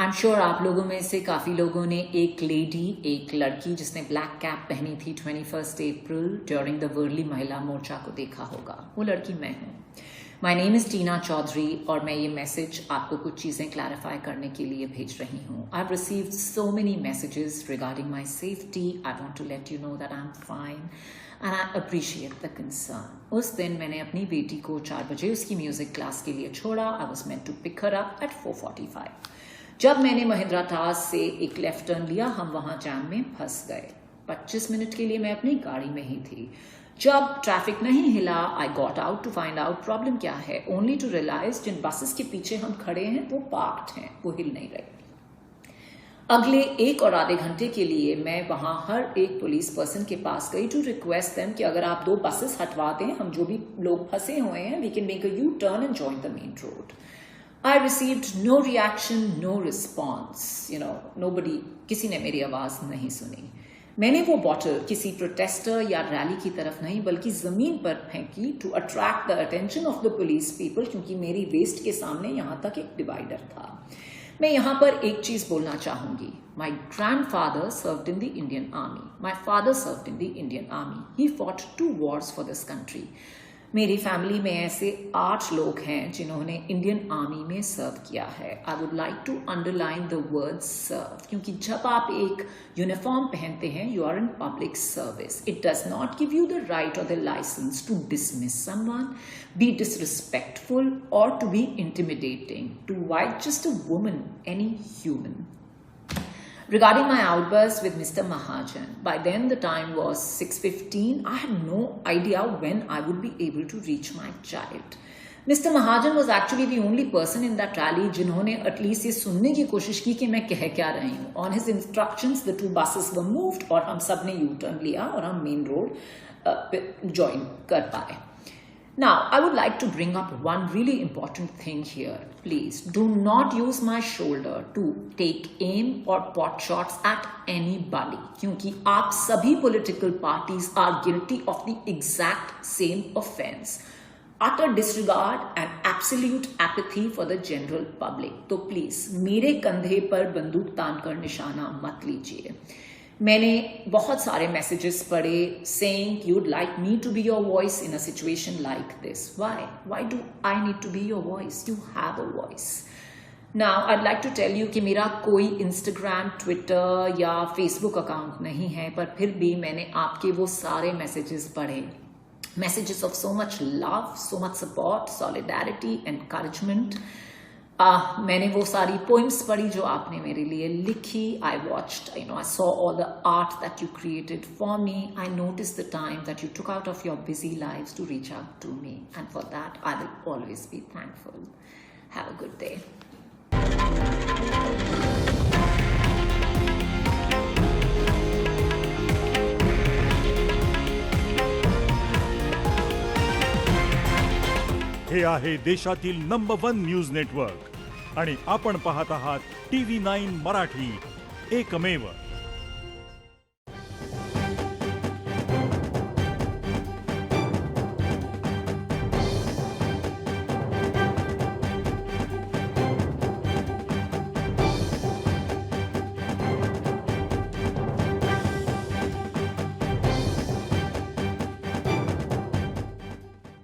I'm sure आप लोगों में से काफ़ी लोगों ने एक लड़की जिसने ब्लैक कैप पहनी थी 21 अप्रैल ड्यूरिंग द वर्ली महिला मोर्चा को देखा होगा। वो लड़की मैं हूँ। माई नेम इज़ टीना चौधरी और मैं ये मैसेज आपको कुछ चीज़ें क्लैरिफाई करने के लिए भेज रही हूँ। I have received so many messages regarding my safety. I want to let you know that I am fine and I appreciate the concern. उस दिन मैंने अपनी बेटी को 4 बजे उसकी म्यूजिक क्लास के लिए छोड़ा। I was meant to pick her up at 4:45। जब मैंने महिंद्रा टास से एक लेफ्ट टर्न लिया, हम वहां जैम में फंस गए। 25 मिनट के लिए मैं अपनी गाड़ी में ही थी। जब ट्रैफिक नहीं हिला, I got out to find out problem क्या है, ओनली टू रियलाइज जिन बसेस के पीछे हम खड़े हैं वो पार्क्ड हैं, वो हिल नहीं रहे। अगले 1 और आधे घंटे के लिए मैं वहां हर एक पुलिस पर्सन के पास गई टू रिक्वेस्ट देम कि अगर आप 2 बसेस हटवा दें, हम जो भी लोग फंसे हुए हैं, we can make a U turn and join the main road. I received no reaction, no response. Nobody, किसी ने मेरी आवाज नहीं सुनी। मैंने वो बॉटल किसी प्रोटेस्टर या रैली की तरफ नहीं बल्कि जमीन पर फेंकी to attract the attention of the police people, क्योंकि मेरी वेस्ट के सामने यहाँ तक एक डिवाइडर था। मैं यहाँ पर एक चीज बोलना चाहूंगी। My grandfather served in the Indian Army. My father served in the Indian Army. He fought 2 wars for this country. मेरी फैमिली में ऐसे 8 लोग हैं जिन्होंने इंडियन आर्मी में सर्व किया है। I would like to underline the word serve, क्योंकि जब आप एक यूनिफॉर्म पहनते हैं, you are in public service. It does not give you the right or the license to dismiss someone, be disrespectful or to be intimidating to white just a woman, any human. Regarding my outburst with Mr. Mahajan, by then the time was 6:15. I had no idea when I would be able to reach my child. Mr. Mahajan was actually the only person in that rally जिन्होंने at least ये सुनने की कोशिश की कि मैं कह क्या रही हूँ। On his instructions, the 2 buses were moved और हम सब ने U-turn लिया और हम main road join कर पाए। Now, I would like to bring up one really important thing here. Please do not use my shoulder to take aim or pot shots at anybody, क्योंकि आप सभी political parties are guilty of the exact same offense. Utter disregard and absolute apathy for the general public. तो please मेरे कंधे पर बंदूक तान कर निशाना मत लीजिए। मैंने बहुत सारे मैसेजेस पढ़े saying you'd like me to be your voice in a situation like this. Why do I need to be your voice? You have a voice. Now I'd like to tell you कि मेरा कोई Instagram, Twitter या Facebook account नहीं है, पर फिर भी मैंने आपके वो सारे मैसेजेस पढ़े। Messages of so much love, so much support, solidarity, encouragement. मैंने वो सारी पोइम्स पढ़ी जो आपने मेरे लिए लिखी। I watched, I saw all the art that you created for me. I noticed the time that you took out of your busy lives to reach out to me, and for that I will always be thankful. Have a good day. हे आहे देशातील number 1 news network आणि आपण पाहत आहात TV9 Marathi, एकमेव।